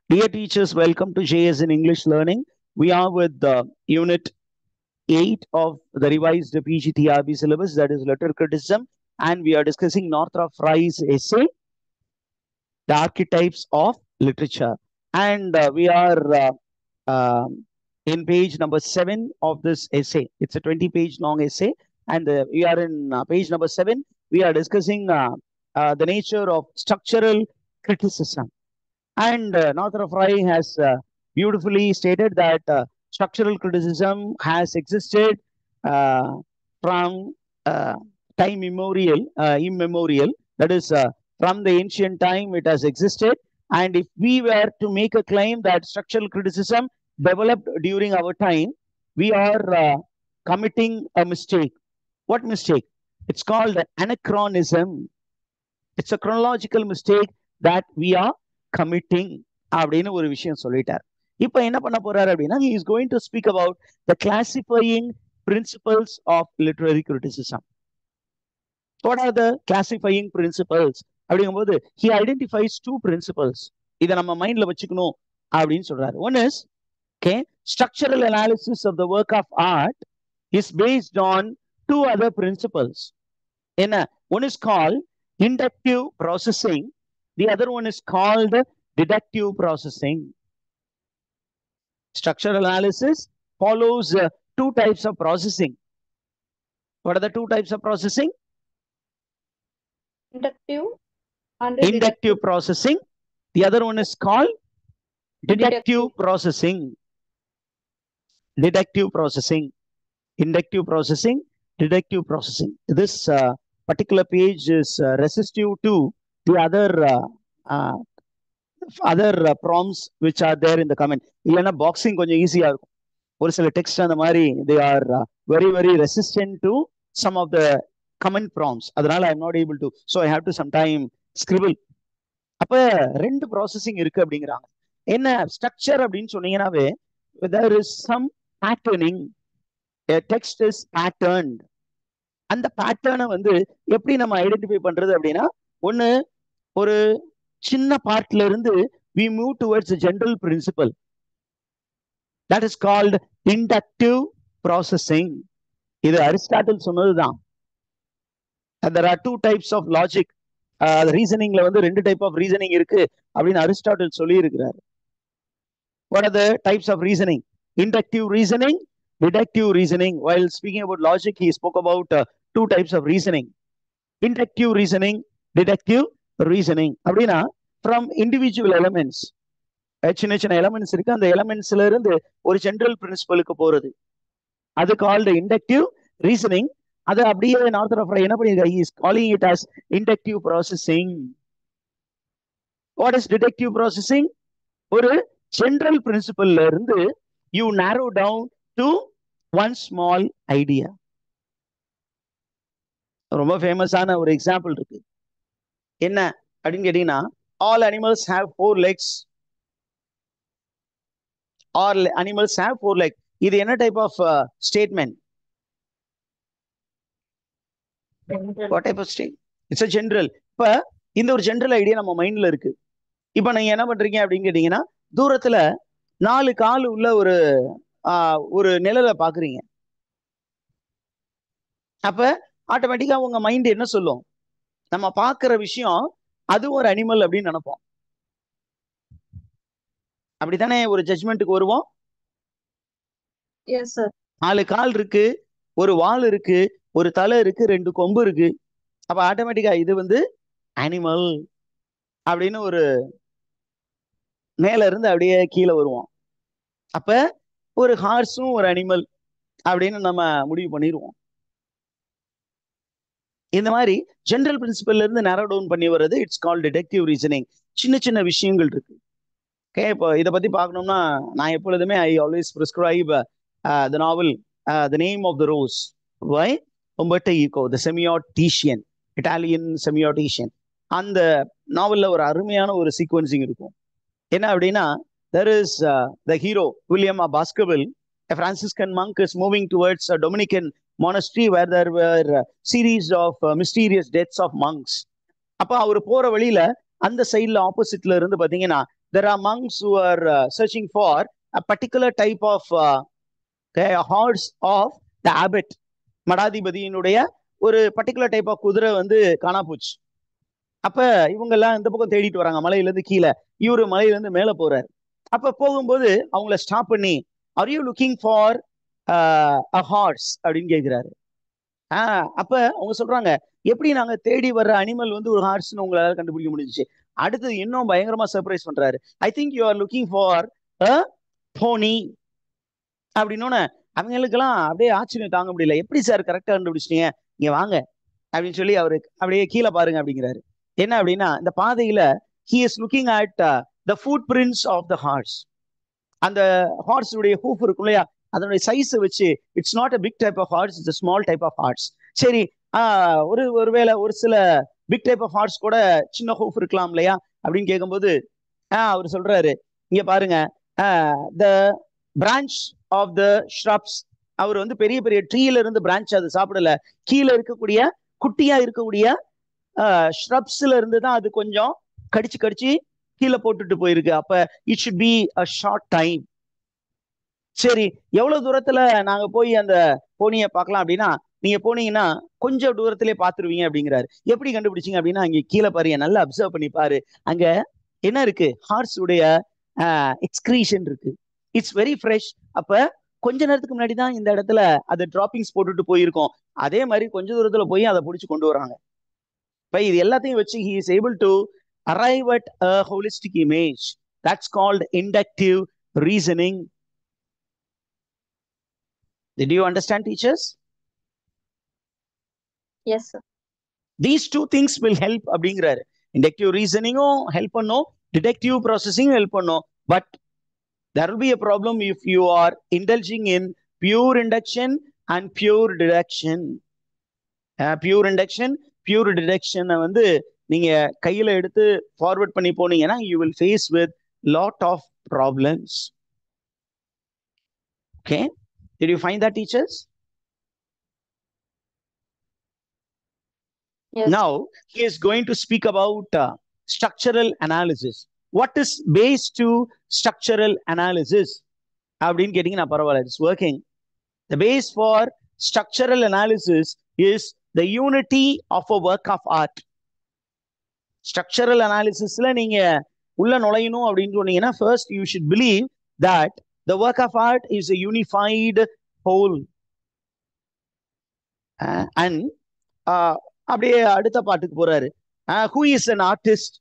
Dear teachers, welcome to JS in English Learning. We are with Unit 8 of the revised PGTRB syllabus, that is Letter Criticism, and we are discussing Northrop Frye's essay, The Archetypes of Literature. And we are in page number 7 of this essay. It's a 20-page long essay, and we are in page number 7. We are discussing the nature of structural criticism. And Northrop Frye has beautifully stated that structural criticism has existed from time immemorial. That is, from the ancient time it has existed. And if we were to make a claim that structural criticism developed during our time, we are committing a mistake. What mistake? It's called anachronism. It's a chronological mistake that we are committing அப்படின்னு ஒரு விஷயம் சொல்லிட்டார். இப்போ என்ன பண்ண போறாரு அப்படின்னா, he is going to speak about the classifying principles of literary criticism. What are the classifying principles? அப்படிங்கும்போது he identifies two principles. இதை நம்ம மைண்ட்ல வச்சுக்கணும் அப்படின்னு சொல்றாரு. One is, okay, structural analysis of the work of art is based on two other principles. என்ன? One is called inductive processing. The other one is called deductive processing. Structural analysis follows two types of processing. What are the two types of processing? Inductive and Inductive processing. The other one is called deductive processing. Deductive processing. Inductive processing, deductive processing. This particular page is resistive to the other prompts which are there in the comment. இல்லைன்னா boxing கொஞ்சம் ஈஸியா இருக்கும். ஒரு சில text அந்த மாதிரி they are very very resistant to some of the comment prompts. அதனால I am not able to, so I have to sometime scribble. அப்ப ரெண்டு ப்ராசஸிங் இருக்கு அப்படிங்கிறாங்க. என்ன ஸ்ட்ரக்சர் அப்படின்னு சொன்னீங்கன்னாவே there is some patterning. A text is patterned. அந்த பேட்டர்னை வந்து எப்படி நம்ம ஐடென்டிஃபை பண்றது அப்படின்னா, ஒண்ணு ஒரு சின்ன பார்ட்ல இருந்து we move towards a general principle. That is called inductive processing. இது அரிஸ்டாட்டில் சொன்னதுதான். There are two types of logic. ரீசனிங்ல வந்து ரெண்டு டைப் ஆஃப் ரீசனிங் இருக்கு அப்படின்னு அரிஸ்டாட்டில் சொல்லி இருக்கிறார். What are the types of reasoning? Inductive reasoning, deductive reasoning. While speaking about logic, he spoke about two types of reasoning. Inductive reasoning, deductive reasoning. அப்படின்னா from individual elements. சின்ன சின்ன elements இருக்கு, அந்த எலமெண்ட்ஸ்ல இருந்து ஒரு ஜெனரல் பிரின்சிபலுக்கு போறது. அது கால்டு இண்டக்டிவ் ரீசனிங். அது அப்படியே நார்த்ரப் ஃப்ரை என்ன பண்ணிருக்காரு? he is calling it as inductive processing. What is deductive processing? ஒரு ஜெனரல் பிரின்சிபல்ல இருந்து you narrow down to one small idea. ரொம்ப ஃபேமஸான ஒரு எக்ஸாம்பிள் இருக்கு. என்ன அப்படின்னு கேட்டீங்கன்னா, all animals have four legs. All animals have four legs. இது என்ன type of statement? What type of statement? It's a general. இப்ப இந்த ஒரு ஜெனரல் ஐடியா நம்ம மைண்ட்ல இருக்கு. இப்ப நீங்க என்ன பண்றீங்க அப்படின்னு கேட்டீங்கன்னா, தூரத்துல 4 கால் உள்ள ஒரு நிழலை பாக்குறீங்க. அப்ப ஆட்டோமேட்டிக்கா உங்க மைண்ட் என்ன சொல்லும்? நம்ம பாக்குற விஷயம் அது ஒரு அனிமல் அப்படின்னு நினைப்போம். அப்படித்தானே ஒரு ஜட்ஜ்மெண்ட்டுக்கு வருவோம். Yes, sir. 4 கால் இருக்கு, ஒரு வால் இருக்கு, ஒரு தலை இருக்கு, 2 கொம்பு இருக்கு. அப்ப ஆட்டோமேட்டிக்கா இது வந்து அனிமல் அப்படின்னு ஒரு மேல இருந்து அப்படியே கீழே வருவோம். அப்ப ஒரு ஹார்ஸும் ஒரு அனிமல் அப்படின்னு நம்ம முடிவு பண்ணிடுவோம். இந்த மாதிரி ஜெனரல் பிரின்சிபல்ல இருந்து நேரோ டவுன் பண்ணி வர்றது இட்ஸ் கால்ட் டிடெக்டிவ் ரீசனிங். சின்ன சின்ன விஷயங்கள் இருக்கு. ஓகே, இப்போ இதை பத்தி பார்க்கணும்னா நான் எப்பொழுதுமே I always prescribe the novel The Name of the Rose by Umberto Eco, the semiotician, Italian semiotician. அந்த நாவல்ல ஒரு அருமையான ஒரு சீக்வன்சிங் இருக்கும். என்ன அப்படின்னா, there is the hero William of Baskerville, a Franciscan monk, is moving towards a Dominican monastery where there were a series of mysterious deaths of monks. அப்ப அவர் போற வழியில அந்த சைட்ல ஆப்போசிட்ல இருந்து பாத்தீங்கன்னா there are monks who are searching for a particular type of horse of the abbot. மடாதிபதியினுடைய ஒரு particular type of குதிரை வந்து காணா போச்சு. அப்ப இவங்க எல்லாம் இந்த பக்கம் தேடிட்டு வராங்க, மலையில இருந்து கீழே, இவரு மலையில இருந்து மேல போறாரு. அப்ப போகும்போது அவங்கள ஸ்டாப் பண்ணி, are you looking for a horse அப்படின்னு கேட்கிறாரு. அப்ப அவங்க சொல்றாங்க, எப்படி நாங்க தேடி வர்ற அனிமல் வந்து ஒரு ஹார்ஸ்னு உங்களால கண்டுபிடிக்க முடிஞ்சிச்சு. அடுத்தது இன்னும் பயங்கரமா சர்ப்ரைஸ் பண்றாரு. I think you are looking for a pony அப்படின்னு. அவங்களுக்கெல்லாம் அப்படியே ஆச்சரியம் தாங்க முடியல. எப்படி சார் கரெக்டா கண்டுபிடிச்சிட்டீங்க, இங்க வாங்க அப்படின்னு சொல்லி அவரு அப்படியே கீழே பாருங்க அப்படிங்கிறாரு. என்ன அப்படின்னா, இந்த பாதையில he is looking at the footprints of the horse. அந்த ஹார்ஸ் உடைய ஹூஃப் இருக்கும் இல்லையா, அதனுடைய சைஸை வச்சு it's not a big type of horse, it's small type of horse. சரி, ஒருவேளை ஒரு சில பிக் டைப் ஆஃப் ஹார்ஸ் கூட சின்ன ஹூஃப் இருக்கலாம் இல்லையா அப்படின்னு கேட்கும்போது அவர் சொல்றாரு, இங்க பாருங்க, the branch of the shrubs. அவர் வந்து பெரிய பெரிய ட்ரீல இருந்து பிரான்ச் அது சாப்பிடல, கீழே இருக்கக்கூடிய குட்டியா இருக்கக்கூடிய ஷ்ரப்ஸ்ல இருந்து தான் அது கொஞ்சம் கடிச்சு கடிச்சு கீழே போட்டுட்டு போயிருக்கு. அப்ப it should be a short time. சரி, எவ்வளவு தூரத்துல நாங்க போய் அந்த போனியை பார்க்கலாம் அப்படின்னா, நீங்க போனீங்கன்னா கொஞ்சம் தூரத்திலே பார்த்துருவீங்க அப்படிங்கிறாரு. எப்படி கண்டுபிடிச்சிங்க அப்படின்னா, அங்க கீழே பாருங்க, நல்லா அப்சர்வ் பண்ணி பாரு, அங்க என்ன இருக்கு, ஹார்ஸ் உடைய எக்ஸ்கிரீஷன் இருக்கு. It's very fresh. அப்ப கொஞ்ச நேரத்துக்கு முன்னாடி தான் இந்த இடத்துல அதை டிராப்பிங்ஸ் போட்டுட்டு போயிருக்கோம். அதே மாதிரி கொஞ்ச தூரத்துல போய் அதை பிடிச்சி கொண்டு வராங்க. இப்ப இது எல்லாத்தையும் வச்சு he is able to arrive at a holistic image. That's called inductive reasoning. Did you understand, teachers? Yes, sir. These two things will help அப்படிங்கிறாரு. Inductive reasoning help பண்ணும், deductive processing help பண்ணும். But there will be a problem if you are indulging in pure induction and pure deduction. Pure induction, pure deduction வந்து நீங்க கையில எடுத்து forward பண்ணி போனீங்கன்னா you will face with lot of problems. Okay, did you find that, teachers? Yes. Now he is going to speak about structural analysis. What is base to structural analysis அப்படின்னு கேட்டீங்கன்னா பரவாயில்ல, it's working. The base for structural analysis is the unity of a work of art. Structural analysisல நீங்க உள்ள நுழையணும் அப்படின்னு சொன்னீங்கன்னா, first you should believe that the work of art is a unified whole. And அப்படியே அடுத்த பாட்டுக்கு போறாரு. Who is an artist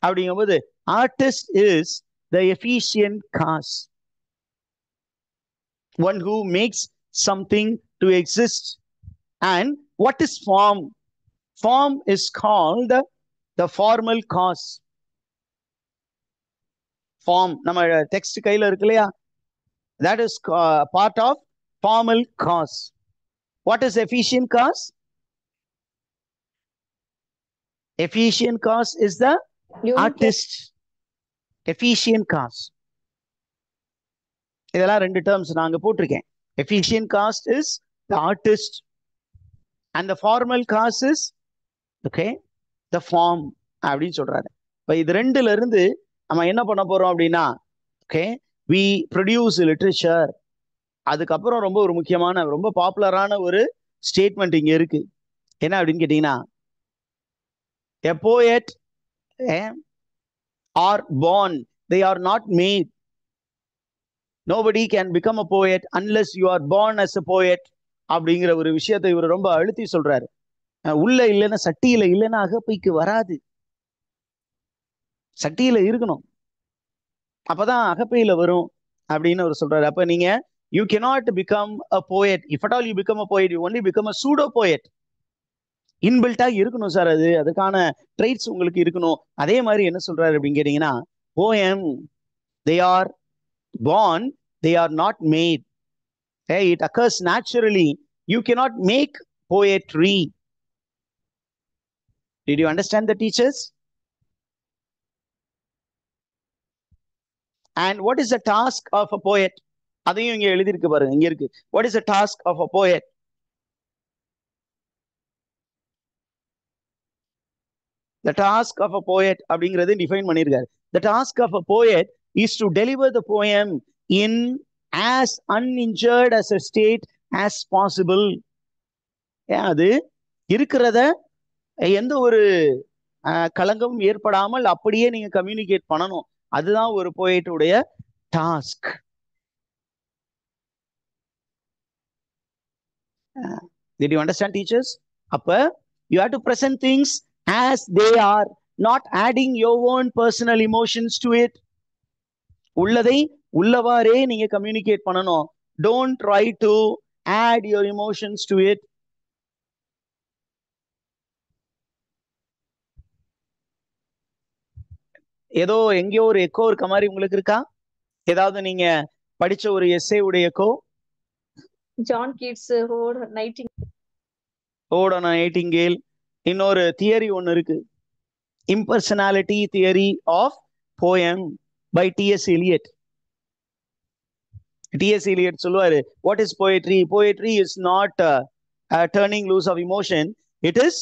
அப்படிங்கும்போது, artist is the efficient cause, one who makes something to exist. And what is form? Form is called the formal cause. Form நம்ம text கையில இருக்கு இல்லையா, that is part of formal cause. What is efficient cause? Efficient cause is the artist. Efficient cause. இதெல்லாம் ரெண்டு terms நாங்க போட்டிருக்கேன். Efficient cause is the artist and the formal cause is okay the form அப்படின்னு சொல்றாரு. இப்ப இது ரெண்டுல இருந்து நம்ம என்ன பண்ண போறோம் அப்படின்னா, okay we produce literature. அதுக்கப்புறம் ரொம்ப ஒரு முக்கியமான ரொம்ப பாப்புலரான ஒரு ஸ்டேட்மெண்ட் இங்க இருக்கு. என்ன அப்படின்னு கேட்டீங்கன்னா, a poet are born, they are not made. Nobody can become a poet unless you are born as a poet அப்படிங்கிற ஒரு விஷயத்தை இவர் ரொம்ப அழுத்தி சொல்றாரு. உள்ள இல்லைன்னா, சட்டியில இல்லைன்னா அகப்பைக்கு வராது. சட்டியில இருக்கணும், அப்பதான் அகப்பையில வரும் அப்படின்னு அவர் சொல்றாரு. அப்ப நீங்க you cannot become a poet. If at all you become a poet, you only become a pseudo poet. இன்பில்ட்டா இருக்கணும் சார், அதுக்கான ட்ரைட்ஸ் உங்களுக்கு இருக்கணும். அதே மாதிரி என்ன சொல்றாரு அப்படின்னு கேட்டீங்கன்னா, poem they are born, they are not made. Hey, it occurs naturally. You cannot make poetry. Did you understand the, teachers? And what is the task of a poet? அதையும் இங்க எழுதி இருக்கு பாருங்க, இங்க இருக்கு. What is the task of a poet? The task of a poet அப்படிங்கிறது define பண்ணியிருக்காரு. The task of a poet is to deliver the poem in as uninjured as a state as possible. அது இருக்கிறத எந்த ஒரு களங்கமும் ஏற்படாமல் அப்படியே நீங்க communicate பண்ணணும். அதுதான் ஒரு போயட்டுடைய task. Did you understand, teachers? அப்ப you have to present things as they are, not adding your own personal emotions to it. உள்ளதை உள்ளவாறே நீங்க கம்யூனிகேட் பண்ணணும். Don't try to add your emotions to it. ஏதோ எங்கேயோ ஒரு எக்கோ இருக்க மாதிரி உங்களுக்கு இருக்கா? ஏதாவது நீங்க படிச்ச ஒரு எஸ்ஸே உடைய Eco? John Keats ode on nightingale. இன்னொரு தியரி ஒன்னு இருக்கு, impersonality theory of poem by T.S. Eliot. T.S. Eliot சொல்லுவாரு, what is poetry? Poetry is not turning loose of emotion, it is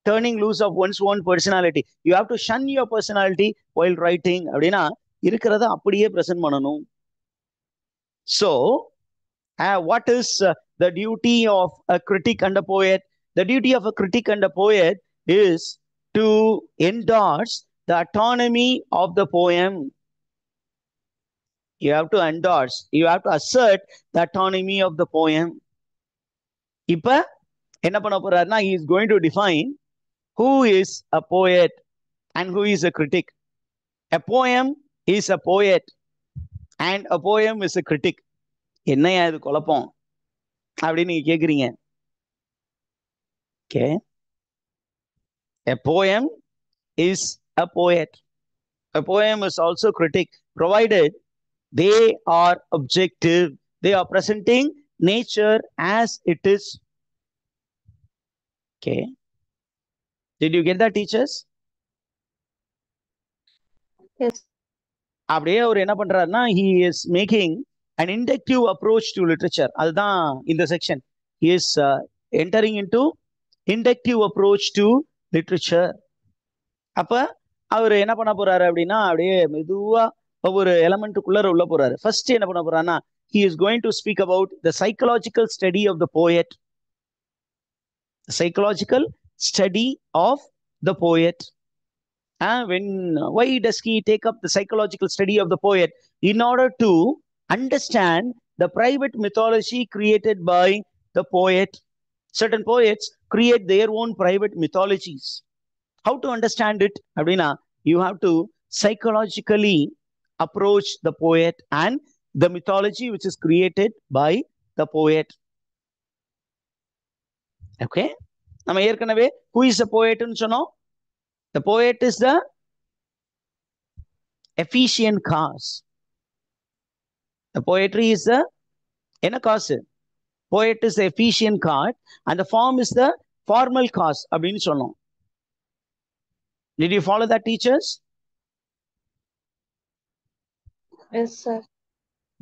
turning loose of one's own personality. You have to shun your personality while writing. அப்படின்னா இருக்கிறத அப்படியே present பண்ணணும். So what is the duty of a critic and a poet? The duty of a critic and a poet is to endorse the autonomy of the poem. You have to endorse, you have to assert the autonomy of the poem. இப்ப என்ன பண்ண போறாருன்னா, he is going to define who is a poet and who is a critic. A poem is a poet and a poem is a critic. என்னையா இது குழப்பம் அப்படின்னு நீங்க கேக்குறீங்க. Okay. A poem is a poet. A poem is also critic, provided they are objective. They are presenting nature as it is. Okay. Did you get that, teachers? Yes. அப்படியே அவர் என்ன பண்றாருன்னா, he is making an inductive approach to literature. அதுதான் இந்த section. He is entering into inductive approach to literature. அப்ப அவர் என்ன பண்ண போறாரு அப்படின்னா, அப்படியே மெதுவா ஒவ்வொரு எலமெண்ட்டுக்குள்ள உள்ள போறாரு. ஃபர்ஸ்ட் என்ன பண்ண போறாருன்னா, he is going to speak about the psychological study of the poet. The psychological study of the poet. Why does he take up the psychological study of the poet? In order to understand the private mythology created by the poet. Certain poets create their own private mythologies. How to understand it? Abdina, you have to psychologically approach the poet and the mythology which is created by the poet. Okay? நம்ம ஏற்கனவே who is a poet ன்னு சொன்னோம். The poet is the efficient cause. The poetry is the என்ன cause? Poet is the efficient cause and the form is the formal cause அப்படின்னு சொன்னோம். Did you follow that, teachers? Yes, sir.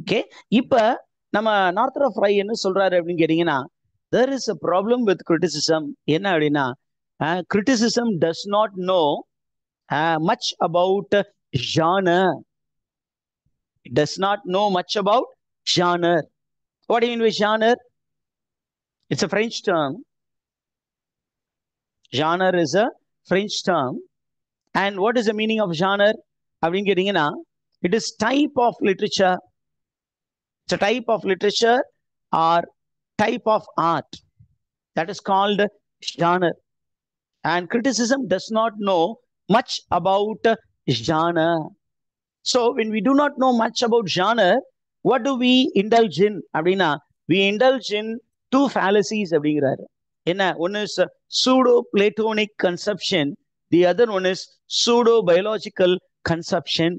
Okay. இப்ப நம்ம Northrop fry என்ன சொல்றாரு அப்படின்னு கேட்டீங்கன்னா, there is a problem with criticism. என்ன அப்படின்னா, criticism does not know much about genre. It does not know much about genre. What do you mean by genre? It's a French term. Genre is a French term. And what is the meaning of genre? அப்படின்னு கேட்டீங்கன்னா, it is type of literature. It's a type of literature or type of art. That is called genre. And criticism does not know much about genre. So when we do not know much about genre, what do we indulge in? அப்படின்னா, we indulge in two fallacies அப்படிங்கிறாரு. என்ன? One is pseudo-Platonic conception. The other one is pseudo-biological conception.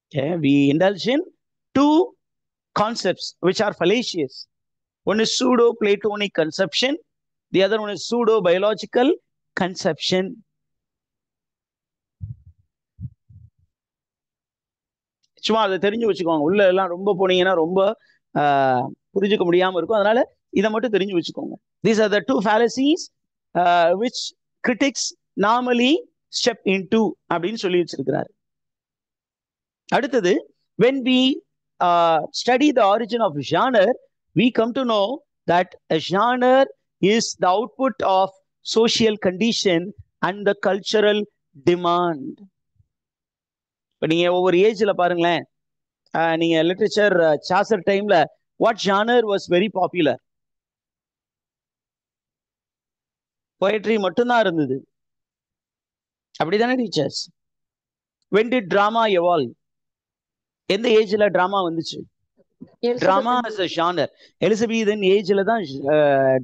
Okay, we indulge in two concepts which are fallacious. One is pseudo-Platonic conception. The other one is pseudo-biological conception. சும்மா அதை தெரிஞ்சு வச்சுக்கோங்க. உள்ள எல்லாம் ரொம்ப போனீங்கன்னா ரொம்ப புரிஞ்சுக்க முடியாம இருக்கும். அதனால இதை மட்டும் தெரிஞ்சு வச்சுக்கோங்க. These are the two fallacies which critics normally step into அப்படின்னு சொல்லி வச்சிருக்கிறார். அடுத்தது, when we study the origin of genre, we come to know that a genre is the output of social condition and the cultural demand. இப்போ நீங்க ஒவ்வொரு ஏஜ்ல பாருங்களேன், நீங்க லிட்ரேச்சர் சாசர் டைம்ல what genre was very popular? poetry மட்டும்தான் இருந்தது. அப்படிதானே teachers? when did drama evolve? எந்த ஏஜ்ல டிராமா வந்துச்சு? Drama as a genre Elizabethan ஏஜ்ல தான்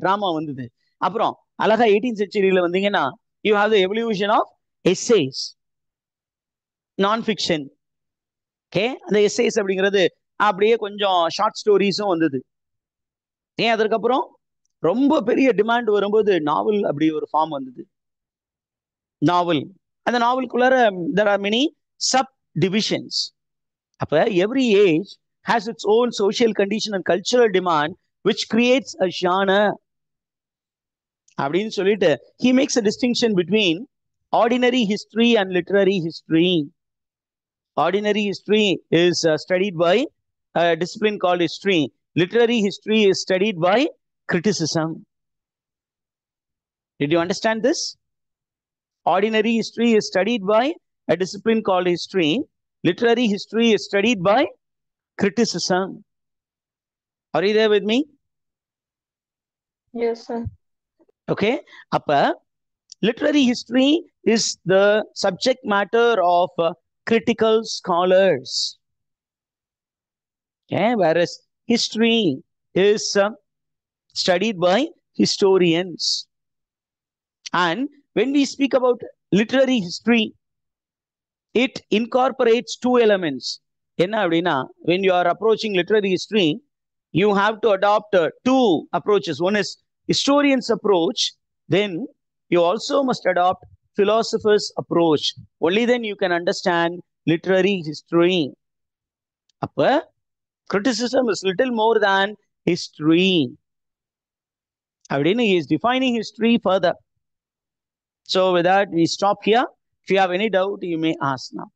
டிராமா வந்தது. அப்புறம் அழகா 18th centuryல வந்தீங்கன்னா you have the evolution of essays, non-fiction. Okay, அந்த எஸ்ஏஸ் அப்படிங்கிறது அப்படியே கொஞ்சம் ஷார்ட் ஸ்டோரிஸும் வந்தது. ஏன் அதற்கப்புறம் ரொம்ப பெரிய டிமாண்ட் வரும்போது நாவல் அப்படி ஒரு ஃபார்ம் வந்தது. நாவல், அந்த நாவலுக்குள்ளார there are many sub divisions. அப்ப every age has its own social condition and cultural demand which creates a genre அப்படின்னு சொல்லிட்டு he makes a distinction between ordinary history and literary history. Ordinary history is studied by a discipline called history. Literary history is studied by criticism. Did you understand this? Ordinary history is studied by a discipline called history. Literary history is studied by criticism. Are you there with me? Yes, sir. Okay. Appa, literary history is the subject matter of critical scholars. Okay. Whereas history is studied by historians. And when we speak about literary history, it incorporates two elements. என்ன அப்படின்னா, when you are approaching literary history, you have to adopt two approaches. One is historian's approach, then you also must adopt philosopher's approach. Only then you can understand literary history. அப்ப criticism is little more than history. அப்படின்னு he is defining history further. So with that, we stop here. If you have any doubt, you may ask now.